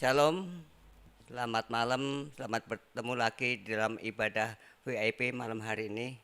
Shalom, selamat malam, selamat bertemu lagi dalam ibadah VIP malam hari ini.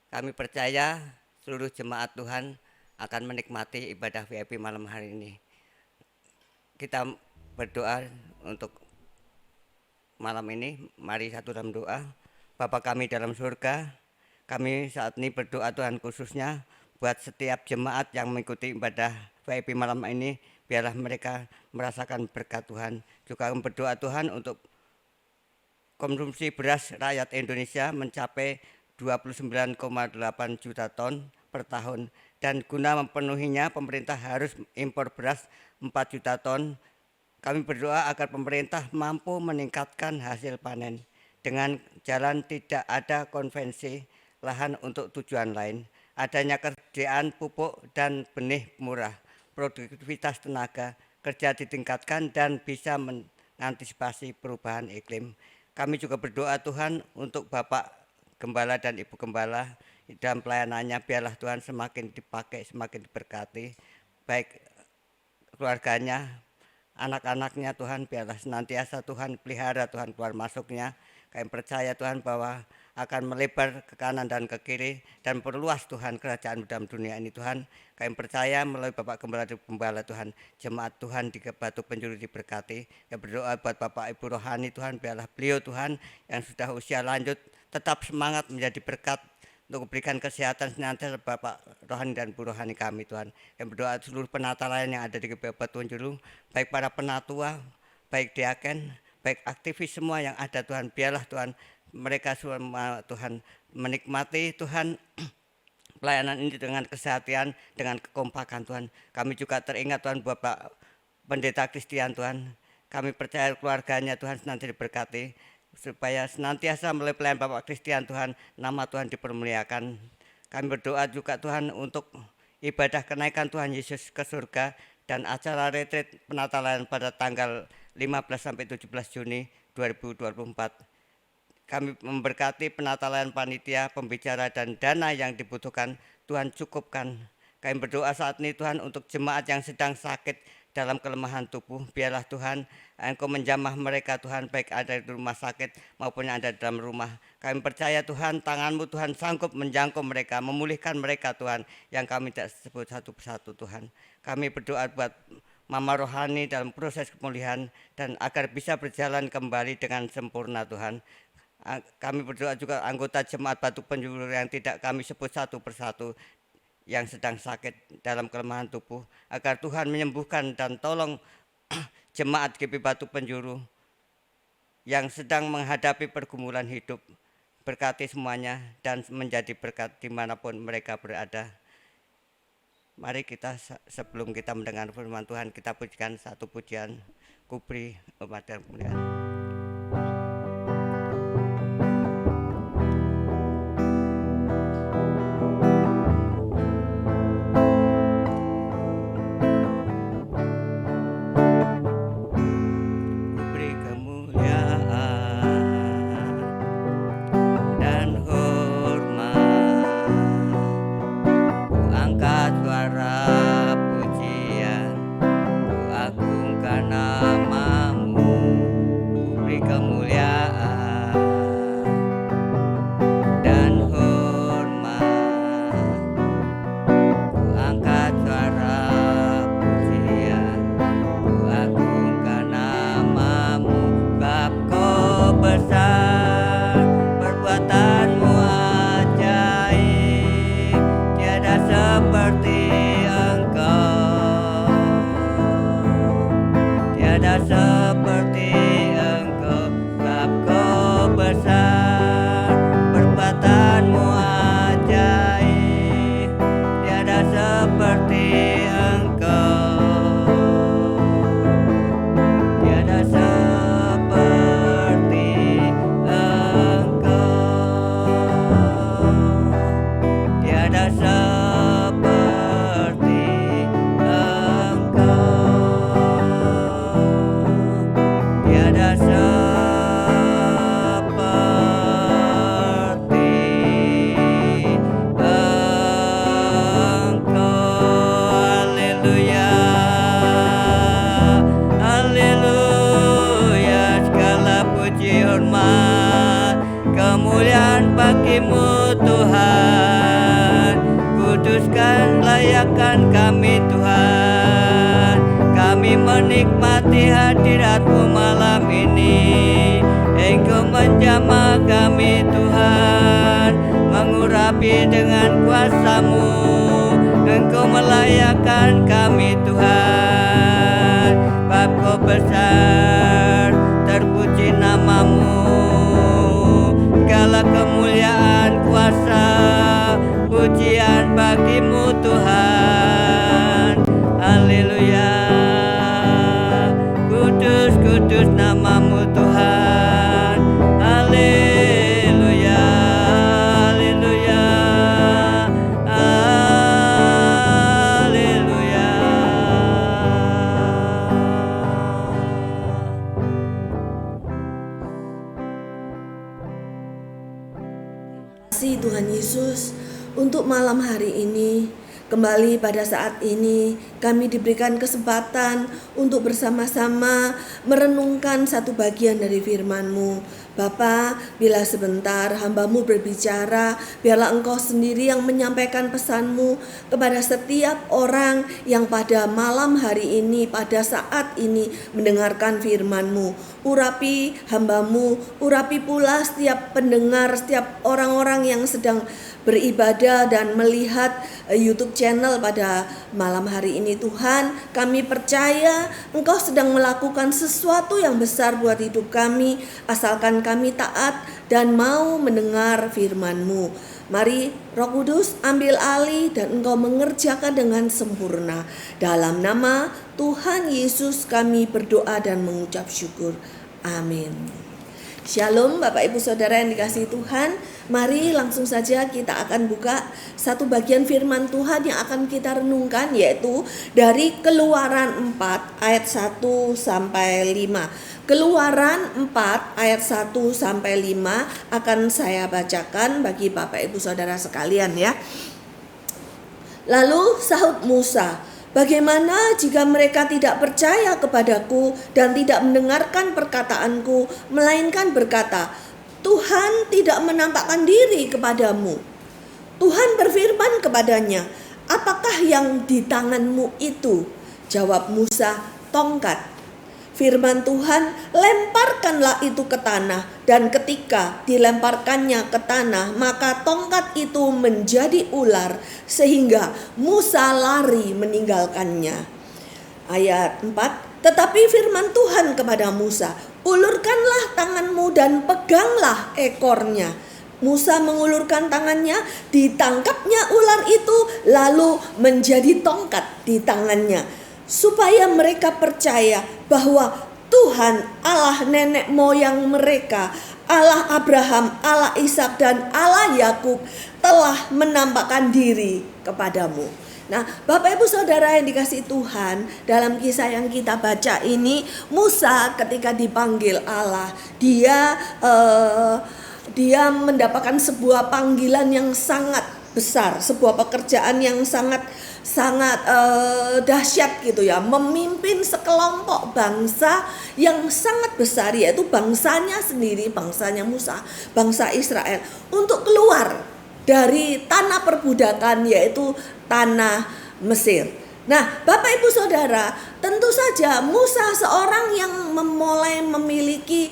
Kami percaya seluruh jemaat Tuhan akan menikmati ibadah VIP malam hari ini. Kita berdoa untuk malam ini, mari satu dalam doa. Bapa kami dalam surga, kami saat ini berdoa Tuhan khususnya buat setiap jemaat yang mengikuti ibadah VIP malam ini, biarlah mereka merasakan berkat Tuhan. Juga kami berdoa Tuhan untuk konsumsi beras rakyat Indonesia mencapai 29,8 juta ton per tahun, dan guna memenuhinya pemerintah harus impor beras 4 juta ton. Kami berdoa agar pemerintah mampu meningkatkan hasil panen dengan jalan tidak ada konvensi lahan untuk tujuan lain, adanya ketersediaan pupuk dan benih murah, produktivitas tenaga kerja ditingkatkan dan bisa mengantisipasi perubahan iklim. Kami juga berdoa Tuhan untuk Bapak Gembala dan Ibu Gembala dalam pelayanannya, biarlah Tuhan semakin dipakai, semakin diberkati, baik keluarganya, anak-anaknya Tuhan, biarlah senantiasa Tuhan pelihara Tuhan keluar masuknya. Kami percaya Tuhan bahwa akan melebar ke kanan dan ke kiri dan perluas Tuhan kerajaan dalam dunia ini Tuhan. Kami percaya melalui Bapak Gembala dan Gembala Tuhan, jemaat Tuhan di Batu Penjuru diberkati. Kami berdoa buat Bapak Ibu Rohani Tuhan, biarlah beliau Tuhan yang sudah usia lanjut tetap semangat menjadi berkat untuk memberikan kesehatan senantiasa Bapak Rohani dan Bu Rohani kami Tuhan. Yang berdoa seluruh penata lain yang ada di Batu Penjuru, baik para penatua, baik diaken, baik aktivis semua yang ada Tuhan, biarlah Tuhan mereka semua Tuhan menikmati Tuhan pelayanan ini dengan kesehatan, dengan kekompakan Tuhan. Kami juga teringat Tuhan Bapak Pendeta Kristian Tuhan, kami percaya keluarganya Tuhan senantiasa diberkati, supaya senantiasa melalui pelayanan Bapak Kristian Tuhan, nama Tuhan dipermuliakan. Kami berdoa juga Tuhan untuk ibadah kenaikan Tuhan Yesus ke surga dan acara retreat penatalan pada tanggal 15 sampai 17 Juni 2024. Kami memberkati penatalan panitia, pembicara dan dana yang dibutuhkan Tuhan cukupkan. Kami berdoa saat ini Tuhan untuk jemaat yang sedang sakit dalam kelemahan tubuh, biarlah Tuhan Engkau menjamah mereka Tuhan, baik ada di rumah sakit maupun yang ada dalam rumah. Kami percaya Tuhan tangan-Mu Tuhan sanggup menjangkau mereka, memulihkan mereka Tuhan, yang kami tidak sebut satu persatu Tuhan. Kami berdoa buat Mama Rohani dalam proses pemulihan dan agar bisa berjalan kembali dengan sempurna Tuhan. Kami berdoa juga anggota jemaat Batu Penjuru yang tidak kami sebut satu persatu yang sedang sakit dalam kelemahan tubuh, agar Tuhan menyembuhkan dan tolong jemaat GP Batu Penjuru yang sedang menghadapi pergumulan hidup. Berkati semuanya dan menjadi berkat dimanapun mereka berada. Mari kita sebelum kita mendengar firman Tuhan, kita pujikan satu pujian, Kuberi Umat dan Kemuliaan. kemuliaan bagi-Mu Tuhan. Kuduskan, layakkan kami Tuhan. Kami menikmati hadirat-Mu malam ini. Engkau menjamah kami Tuhan, mengurapi dengan kuasa-Mu. Engkau melayakkan kami Tuhan. Bab Kau besar, terpuji nama-Mu. Segala kemuliaan, kuasa, pujian bagi-Mu Tuhan. Haleluya. Kudus, kudus nama-Mu Tuhan. Haleluya, haleluya, haleluya. Terima kasih Tuhan Yesus untuk malam hari ini. Kembali pada saat ini kami diberikan kesempatan untuk bersama-sama merenungkan satu bagian dari firman-Mu. Bapa, bila sebentar hamba-Mu berbicara, biarlah Engkau sendiri yang menyampaikan pesan-Mu kepada setiap orang yang pada malam hari ini, pada saat ini mendengarkan firman-Mu. Urapi hamba-Mu, urapi pula setiap pendengar, setiap orang-orang yang sedang beribadah dan melihat YouTube channel pada malam hari ini. Tuhan, kami percaya Engkau sedang melakukan sesuatu yang besar buat hidup kami, asalkan kami taat dan mau mendengar firman-Mu. Mari Roh Kudus ambil alih dan Engkau mengerjakan dengan sempurna. Dalam nama Tuhan Yesus kami berdoa dan mengucap syukur. Amin. Shalom Bapak Ibu Saudara yang dikasihi Tuhan. Mari langsung saja kita akan buka satu bagian firman Tuhan yang akan kita renungkan, yaitu dari Keluaran 4 ayat 1 sampai 5. Keluaran 4 ayat 1 sampai 5 akan saya bacakan bagi Bapak Ibu Saudara sekalian ya. Lalu sahut Musa, "Bagaimana jika mereka tidak percaya kepadaku dan tidak mendengarkan perkataanku, melainkan berkata, Tuhan tidak menampakkan diri kepadamu." Tuhan berfirman kepadanya, "Apakah yang di tanganmu itu?" Jawab Musa, "Tongkat." Firman Tuhan, "Lemparkanlah itu ke tanah." Dan ketika dilemparkannya ke tanah, maka tongkat itu menjadi ular, sehingga Musa lari meninggalkannya. Ayat 4, tetapi firman Tuhan kepada Musa, "Ulurkanlah tanganmu dan peganglah ekornya." Musa mengulurkan tangannya, ditangkapnya ular itu, lalu menjadi tongkat di tangannya, supaya mereka percaya bahwa Tuhan Allah nenek moyang mereka, Allah Abraham, Allah Ishak dan Allah Yakub telah menampakkan diri kepadamu. Nah, Bapak Ibu Saudara yang dikasihi Tuhan, dalam kisah yang kita baca ini, Musa ketika dipanggil Allah, dia mendapatkan sebuah panggilan yang sangat besar, sebuah pekerjaan yang sangat dahsyat gitu ya, memimpin sekelompok bangsa yang sangat besar, yaitu bangsanya sendiri, bangsanya Musa, bangsa Israel, untuk keluar dari tanah perbudakan, yaitu tanah Mesir. Nah, Bapak Ibu Saudara, tentu saja Musa seorang yang mulai memiliki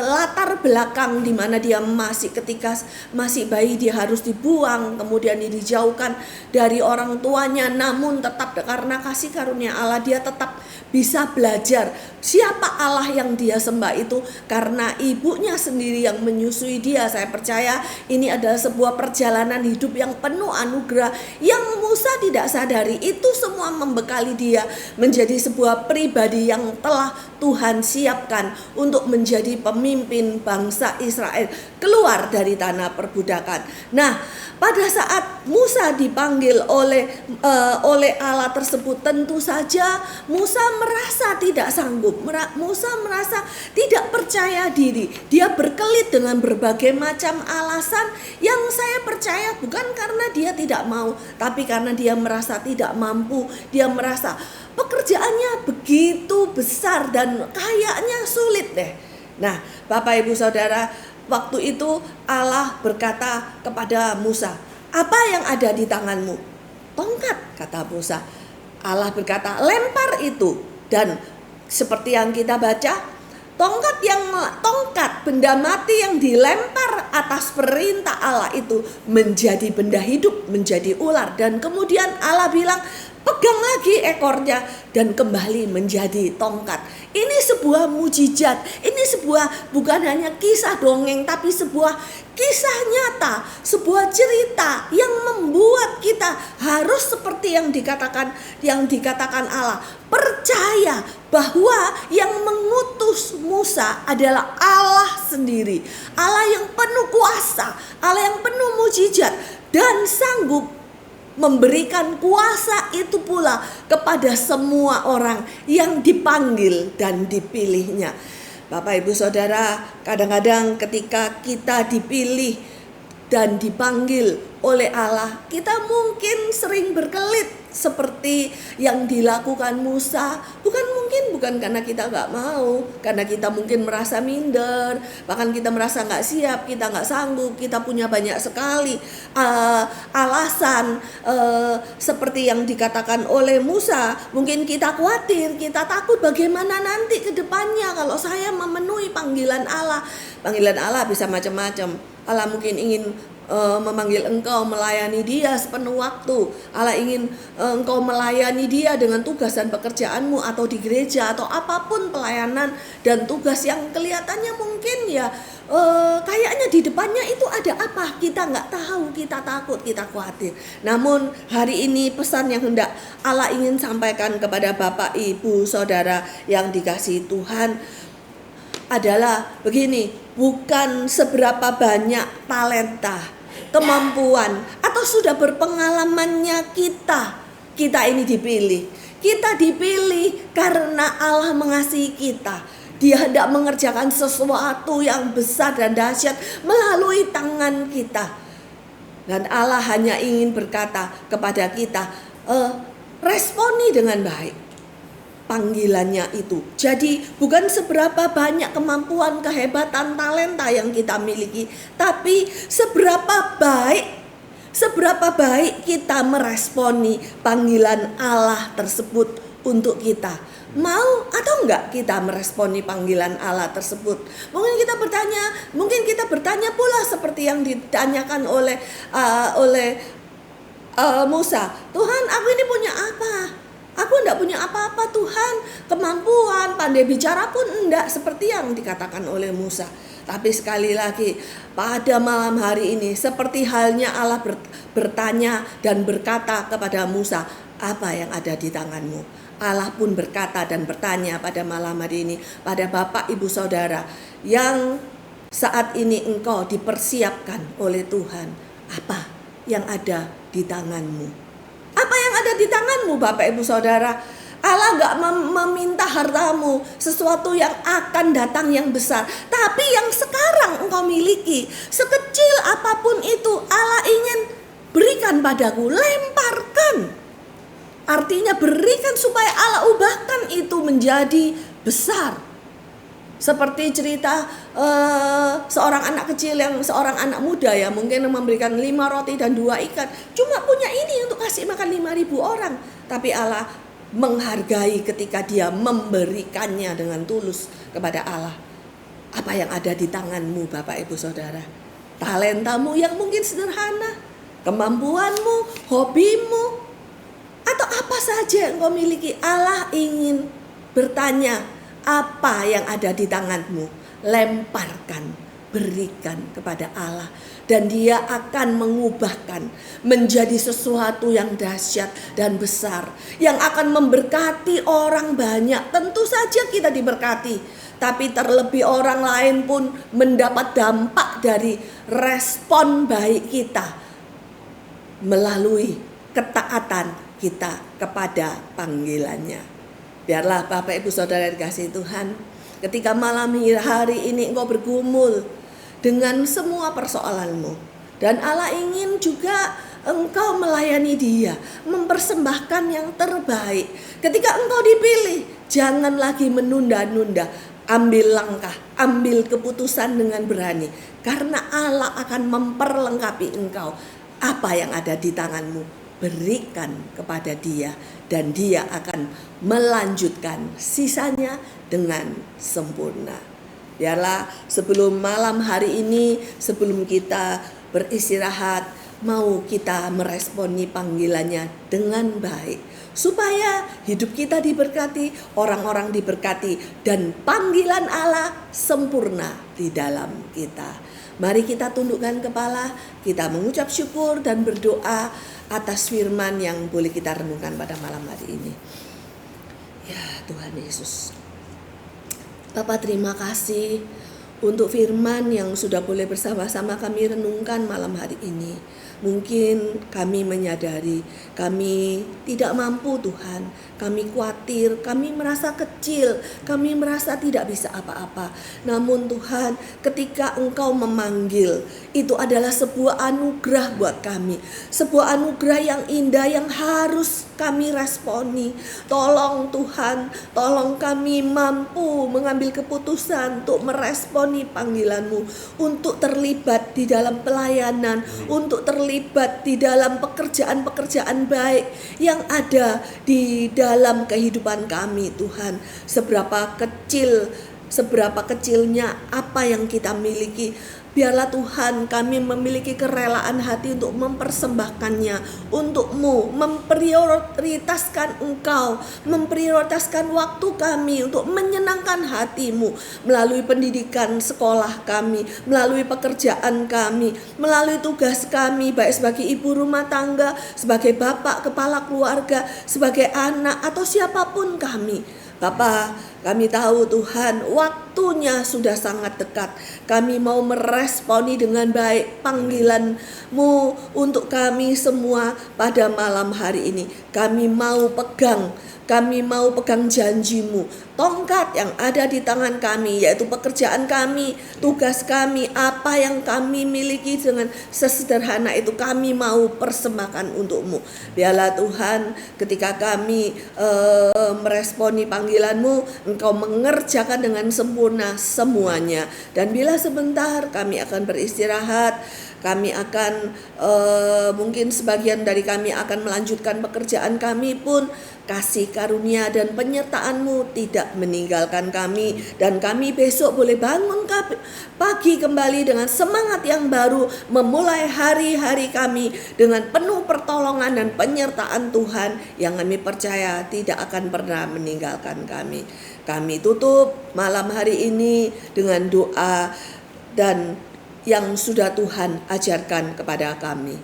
latar belakang di mana dia ketika masih bayi dia harus dibuang, kemudian dia dijauhkan dari orang tuanya, namun tetap karena kasih karunia Allah dia tetap bisa belajar siapa Allah yang dia sembah itu karena ibunya sendiri yang menyusui dia. Saya percaya ini adalah sebuah perjalanan hidup yang penuh anugerah yang Musa tidak sadari. Itu semua membekali dia menjadi sebuah pribadi yang telah Tuhan siapkan untuk menjadi pemimpin bangsa Israel keluar dari tanah perbudakan. Nah, pada saat Musa dipanggil oleh Allah tersebut, tentu saja Musa merasa tidak sanggup. Musa merasa tidak percaya diri. Dia berkelit dengan berbagai macam alasan yang saya percaya bukan karena dia tidak mau, tapi karena dia merasa tidak mampu. Dia merasa pekerjaannya begitu besar dan kayaknya sulit deh. Nah, Bapak Ibu Saudara, waktu itu Allah berkata kepada Musa, "Apa yang ada di tanganmu?" "Tongkat," kata Musa. Allah berkata, "Lempar itu." Dan seperti yang kita baca, tongkat benda mati yang dilempar atas perintah Allah itu menjadi benda hidup, menjadi ular. Dan kemudian Allah bilang, "Pegang lagi ekornya," dan kembali menjadi tongkat. Ini sebuah mujizat. Ini sebuah bukan hanya kisah dongeng, tapi sebuah kisah nyata, sebuah cerita yang membuat kita harus seperti yang dikatakan Allah, percaya bahwa yang mengutus Musa adalah Allah sendiri, Allah yang penuh kuasa, Allah yang penuh mujizat, dan sanggup memberikan kuasa itu pula kepada semua orang yang dipanggil dan dipilihnya. Bapak Ibu Saudara, kadang-kadang ketika kita dipilih dan dipanggil oleh Allah, kita mungkin sering berkelit seperti yang dilakukan Musa. Bukan karena kita gak mau, karena kita mungkin merasa minder, bahkan kita merasa gak siap, kita gak sanggup, kita punya banyak sekali alasan seperti yang dikatakan oleh Musa. Mungkin kita khawatir, kita takut bagaimana nanti ke depannya kalau saya memenuhi panggilan Allah. Panggilan Allah bisa macam-macam. Allah mungkin ingin memanggil engkau melayani dia sepenuh waktu. Allah ingin engkau melayani dia dengan tugas dan pekerjaanmu, atau di gereja, atau apapun pelayanan dan tugas yang kelihatannya mungkin ya kayaknya di depannya itu ada apa, kita nggak tahu, kita takut, kita khawatir. Namun hari ini pesan yang hendak Allah ingin sampaikan kepada Bapak, Ibu, Saudara yang dikasihi Tuhan adalah begini: bukan seberapa banyak talenta, kemampuan, atau sudah berpengalamannya kita ini dipilih. Kita dipilih karena Allah mengasihi kita. Dia hendak mengerjakan sesuatu yang besar dan dahsyat melalui tangan kita. Dan Allah hanya ingin berkata kepada kita, responi dengan baik panggilannya itu. Jadi bukan seberapa banyak kemampuan, kehebatan, talenta yang kita miliki, tapi seberapa baik kita meresponi panggilan Allah tersebut untuk kita. Mau atau enggak kita meresponi panggilan Allah tersebut? Mungkin kita bertanya pula seperti yang ditanyakan oleh Musa. "Tuhan, aku ini punya apa? Aku enggak punya apa-apa Tuhan, kemampuan, pandai bicara pun enggak," seperti yang dikatakan oleh Musa. Tapi sekali lagi, pada malam hari ini seperti halnya Allah bertanya dan berkata kepada Musa, "Apa yang ada di tanganmu?" Allah pun berkata dan bertanya pada malam hari ini pada Bapak, Ibu, Saudara yang saat ini engkau dipersiapkan oleh Tuhan. Apa yang ada di tanganmu? Apa yang ada di tanganmu, Bapak, Ibu, Saudara? Allah gak meminta hartamu, sesuatu yang akan datang yang besar, tapi yang sekarang engkau miliki, sekecil apapun itu, Allah ingin berikan padaku. Lemparkan. Artinya berikan supaya Allah ubahkan itu menjadi besar. Seperti cerita seorang anak muda ya, mungkin memberikan 5 roti dan 2 ikan. Cuma punya ini untuk kasih makan 5.000 orang. Tapi Allah menghargai ketika dia memberikannya dengan tulus kepada Allah. Apa yang ada di tanganmu, Bapak, Ibu, Saudara? Talentamu yang mungkin sederhana, kemampuanmu, hobimu, atau apa saja yang kau miliki. Allah ingin bertanya, apa yang ada di tanganmu? Lemparkan, berikan kepada Allah, dan Dia akan mengubahkan menjadi sesuatu yang dahsyat dan besar, yang akan memberkati orang banyak. Tentu saja kita diberkati, tapi terlebih orang lain pun mendapat dampak dari respon baik kita melalui ketaatan kita kepada panggilannya. Biarlah Bapak, Ibu, Saudara dikasihi Tuhan, ketika malam hari ini engkau bergumul dengan semua persoalanmu, dan Allah ingin juga engkau melayani Dia, mempersembahkan yang terbaik. Ketika engkau dipilih, jangan lagi menunda-nunda. ambil langkah, ambil keputusan dengan berani. Karena Allah akan memperlengkapi engkau. Apa yang ada di tanganmu, berikan kepada Dia, dan Dia akan melanjutkan sisanya dengan sempurna. Biarlah sebelum malam hari ini, sebelum kita beristirahat, mau kita meresponi panggilannya dengan baik, supaya hidup kita diberkati, orang-orang diberkati, dan panggilan Allah sempurna di dalam kita. Mari kita tundukkan kepala, kita mengucap syukur dan berdoa atas firman yang boleh kita renungkan pada malam hari ini. Ya Tuhan Yesus, Bapa terima kasih untuk firman yang sudah boleh bersama-sama kami renungkan malam hari ini. Mungkin kami menyadari kami tidak mampu Tuhan, kami khawatir, kami merasa kecil, kami merasa tidak bisa apa-apa. Namun Tuhan, ketika Engkau memanggil, itu adalah sebuah anugerah buat kami. Sebuah anugerah yang indah yang harus kami responi. Tolong Tuhan, tolong kami mampu mengambil keputusan untuk meresponi panggilan-Mu, untuk terlibat di dalam pelayanan, untuk terlibat di dalam pekerjaan-pekerjaan baik yang ada di dalam kehidupan kami Tuhan. Seberapa kecilnya apa yang kita miliki, biarlah Tuhan kami memiliki kerelaan hati untuk mempersembahkannya untuk-Mu, memprioritaskan Engkau, memprioritaskan waktu kami untuk menyenangkan hati-Mu melalui pendidikan sekolah kami, melalui pekerjaan kami, melalui tugas kami baik sebagai ibu rumah tangga, sebagai bapak kepala keluarga, sebagai anak atau siapapun kami. Bapa, kami tahu Tuhan waktunya sudah sangat dekat. Kami mau meresponi dengan baik panggilan-Mu untuk kami semua pada malam hari ini. Kami mau pegang janji-Mu. Tongkat yang ada di tangan kami, yaitu pekerjaan kami, tugas kami, apa yang kami miliki dengan sesederhana itu kami mau persembahkan untuk-Mu. Biarlah Tuhan ketika kami meresponi panggilan-Mu, Engkau mengerjakan dengan sempurna semuanya. Dan bila sebentar kami akan beristirahat, kami akan mungkin sebagian dari kami akan melanjutkan pekerjaan kami pun, kasih karunia dan penyertaan-Mu tidak meninggalkan kami, dan kami besok boleh bangun pagi kembali dengan semangat yang baru, memulai hari-hari kami dengan penuh pertolongan dan penyertaan Tuhan yang kami percaya tidak akan pernah meninggalkan kami. Kami tutup malam hari ini dengan doa dan yang sudah Tuhan ajarkan kepada kami.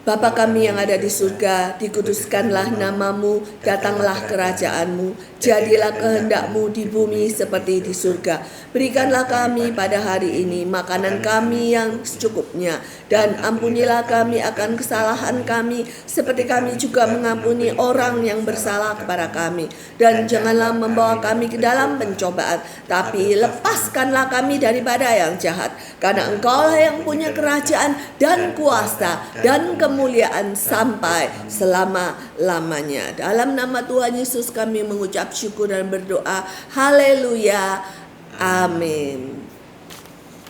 Bapa kami yang ada di surga, dikuduskanlah nama-Mu, datanglah kerajaan-Mu, jadilah kehendak-Mu di bumi seperti di surga. Berikanlah kami pada hari ini makanan kami yang secukupnya, dan ampunilah kami akan kesalahan kami, seperti kami juga mengampuni orang yang bersalah kepada kami. Dan janganlah membawa kami ke dalam pencobaan, tapi lepaskanlah kami daripada yang jahat. Karena Engkau-lah yang punya kerajaan dan kuasa dan kemuliaan sampai selama-lamanya. Dalam nama Tuhan Yesus kami mengucap syukur dan berdoa. Haleluya. Amin.